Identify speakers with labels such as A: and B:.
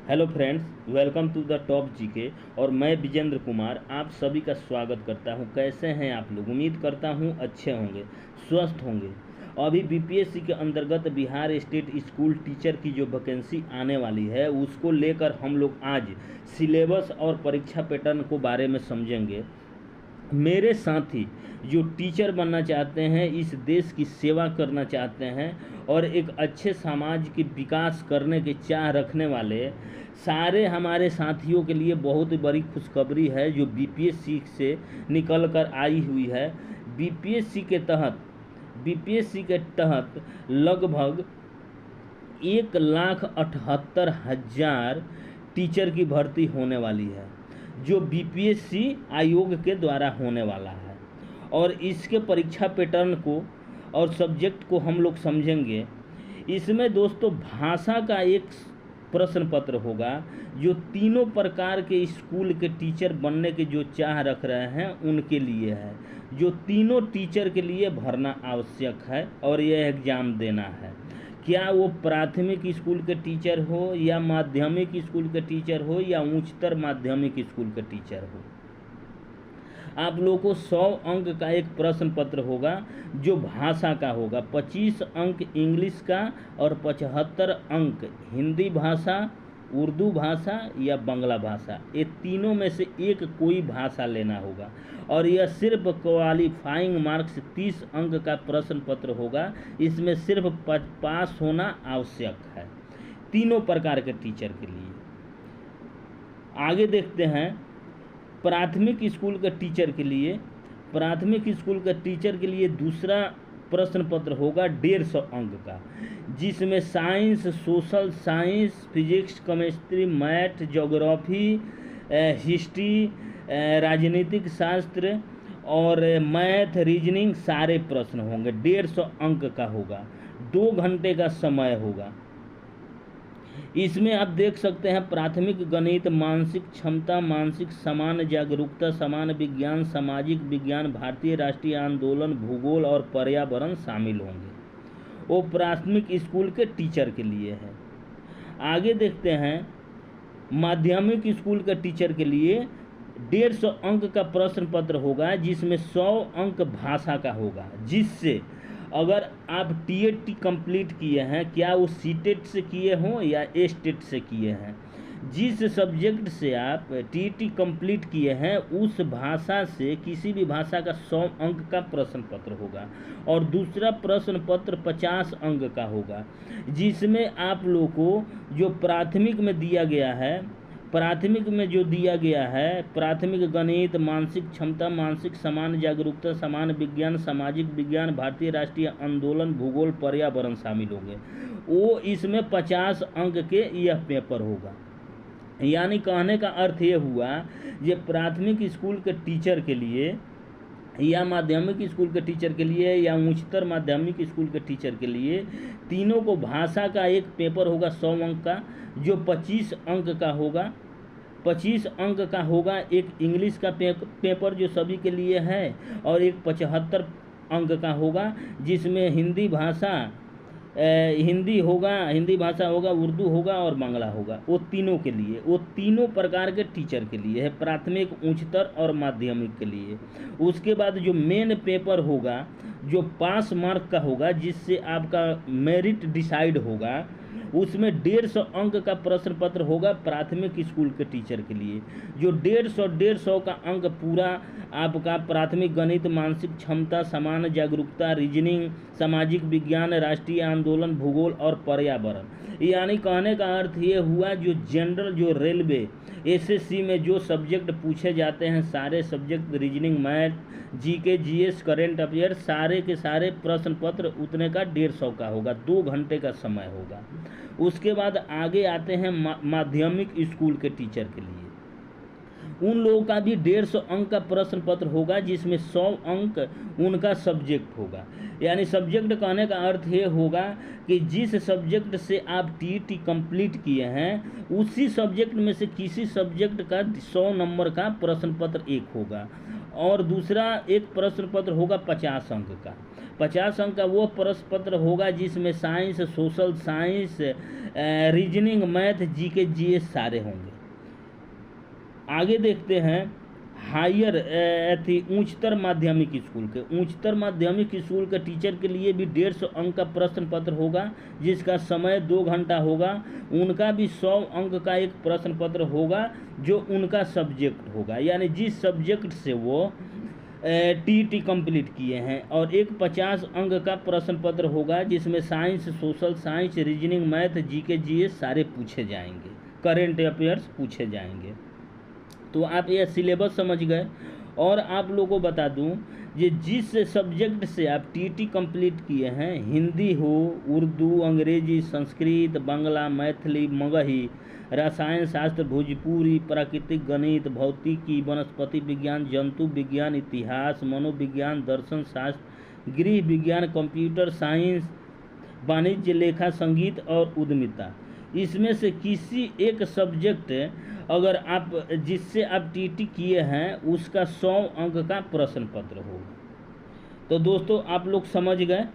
A: Hello friends, welcome to the top GK. और मैं विजेंद्र कुमार आप सभी का स्वागत करता हूं। कैसे हैं आप लोग? उम्मीद करता हूं अच्छे होंगे, स्वस्थ होंगे। अभी बीपीएससी के अंतर्गत बिहार स्टेट स्कूल टीचर की जो वैकेंसी आने वाली है उसको लेकर हम लोग आज सिलेबस और परीक्षा पैटर्न को बारे में समझेंगे। मेरे साथी जो टीचर बनना चाहते हैं, इस देश की सेवा करना चाहते हैं और एक अच्छे समाज के विकास करने की चाह रखने वाले सारे हमारे साथियों के लिए बहुत बड़ी खुशखबरी है जो बीपीएससी से निकल कर आई हुई है। बीपीएससी के तहत लगभग 1,78,000 टीचर की भर्ती होने वाली है जो बीपीएससी आयोग के द्वारा होने वाला है। और इसके परीक्षा पैटर्न को और सब्जेक्ट को हम लोग समझेंगे। इसमें दोस्तों भाषा का एक प्रश्न पत्र होगा जो तीनों प्रकार के स्कूल के टीचर बनने के जो चाह रख रहे हैं उनके लिए है, जो तीनों टीचर के लिए भरना आवश्यक है और यह एग्ज़ाम देना है। क्या वो प्राथमिक स्कूल के टीचर हो या माध्यमिक स्कूल के टीचर हो या उच्चतर माध्यमिक स्कूल के टीचर हो। आप लोगों को 100 अंक का एक प्रश्न पत्र होगा जो भाषा का होगा। 25 अंक इंग्लिश का और 75 अंक हिंदी भाषा, उर्दू भाषा या बांग्ला भाषा, ये तीनों में से एक कोई भाषा लेना होगा। और यह सिर्फ क्वालिफाइंग मार्क्स 30 अंक का प्रश्न पत्र होगा। इसमें सिर्फ पास होना आवश्यक है तीनों प्रकार के टीचर के लिए। आगे देखते हैं प्राथमिक स्कूल के टीचर के लिए दूसरा प्रश्न पत्र होगा 150 अंक का, जिसमें science, social science, physics, chemistry, math, geography, history, राजनीतिक शास्त्र और मैथ, रीजनिंग सारे प्रश्न होंगे। 150 अंक का होगा, 2 घंटे का समय होगा। इसमें आप देख सकते हैं प्राथमिक गणित, मानसिक क्षमता, मानसिक समान जागरूकता, समान विज्ञान, सामाजिक विज्ञान, भारतीय राष्ट्रीय आंदोलन, भूगोल और पर्यावरण शामिल होंगे। वो प्राथमिक स्कूल के टीचर के लिए है। आगे देखते हैं माध्यमिक स्कूल के टीचर के लिए 150 अंक का प्रश्न पत्र होगा जिसमें 100 अंक भाषा का होगा, जिससे अगर आप टीएटी कंप्लीट किए हैं, क्या वो सीटेट से किए हों या एस्टेट से किए हैं, जिस सब्जेक्ट से आप टीएटी कंप्लीट किए हैं उस भाषा से किसी भी भाषा का 100 अंक का प्रश्न पत्र होगा। और दूसरा प्रश्न पत्र 50 अंक का होगा, जिसमें आप लोगों को जो प्राथमिक में दिया गया है प्राथमिक गणित, मानसिक क्षमता, मानसिक समान जागरूकता, समान विज्ञान, सामाजिक विज्ञान, भारतीय राष्ट्रीय आंदोलन, भूगोल, पर्यावरण शामिल होंगे। वो इसमें 50 अंक के यह पेपर होगा। यानी कहने का अर्थ ये हुआ ये प्राथमिक स्कूल के टीचर के लिए या माध्यमिक स्कूल के टीचर के लिए या उच्चतर माध्यमिक स्कूल के टीचर के लिए तीनों को भाषा का एक पेपर होगा 100 अंक का, जो 25 अंक का होगा। 25 अंक का होगा एक इंग्लिश का पेपर जो सभी के लिए है, और एक 75 अंक का होगा जिसमें हिंदी भाषा होगा, उर्दू होगा और बांग्ला होगा। वो तीनों के लिए, वो तीनों प्रकार के टीचर के लिए है, प्राथमिक, उच्चतर और माध्यमिक के लिए। उसके बाद जो मेन पेपर होगा जो पास मार्क का होगा, जिससे आपका मेरिट डिसाइड होगा, उसमें 150 अंक का प्रश्न पत्र होगा प्राथमिक स्कूल के टीचर के लिए, जो 150 का अंक पूरा आपका प्राथमिक गणित, मानसिक क्षमता, समान जागरूकता, रीजनिंग, सामाजिक विज्ञान, राष्ट्रीय आंदोलन, भूगोल और पर्यावरण। यानी कहने का अर्थ ये हुआ जो जनरल, जो रेलवे, एसएससी में जो सब्जेक्ट पूछे जाते हैं, सारे subject, reasoning, math, GK, GS, current affair, सारे के सारे प्रश्न पत्र उतने का 150 का होगा, 2 घंटे का समय होगा। उसके बाद आगे आते हैं माध्यमिक स्कूल के टीचर के लिए। उन लोगों का भी 150 अंक का प्रश्न पत्र होगा जिसमें 100 अंक उनका सब्जेक्ट होगा। यानी सब्जेक्ट कहने का अर्थ ये होगा कि जिस सब्जेक्ट से आप टीईटी कंप्लीट किए हैं उसी सब्जेक्ट में से किसी सब्जेक्ट का 100 नंबर का प्रश्न पत्र एक होगा, और दूसरा एक प्रश्न पत्र होगा 50 अंक का। 50 अंक का वो प्रश्न पत्र होगा जिसमें science, social science, reasoning, math, GK, GS सारे होंगे। आगे देखते हैं हायर उच्चतर माध्यमिक स्कूल के। उच्चतर माध्यमिक स्कूल के टीचर के लिए भी 150 अंक का प्रश्न पत्र होगा, जिसका समय 2 घंटा होगा। उनका भी 100 अंक का एक प्रश्न पत्र होगा जो उनका सब्जेक्ट होगा, यानी जिस सब्जेक्ट से वो टीटी कंप्लीट किए हैं। और एक 50 अंक का प्रश्न पत्र होगा जिसमें science, social science, reasoning, math, GK, GS सारे पूछे जाएंगे, करेंट अफेयर्स पूछे जाएंगे। तो आप यह सिलेबस समझ गए। और आप लोगों को बता दूं, ये जिस सब्जेक्ट से आप टीटी कंप्लीट किए हैं, हिंदी हो, उर्दू, अंग्रेजी, संस्कृत, बांग्ला, मैथिली, मगही, रसायन शास्त्र, भोजपुरी, प्राकृतिक गणित, भौतिकी, वनस्पति विज्ञान, जंतु विज्ञान, इतिहास, मनोविज्ञान, दर्शन शास्त्र, गृह विज्ञान, कंप्यूटर साइंस, वाणिज्य, लेखा, संगीत और उद्यमिता, इसमें से किसी एक सब्जेक्ट अगर आप जिससे आप टीटी किए हैं उसका 100 अंक का प्रश्न पत्र होगा। तो दोस्तों आप लोग समझ गए।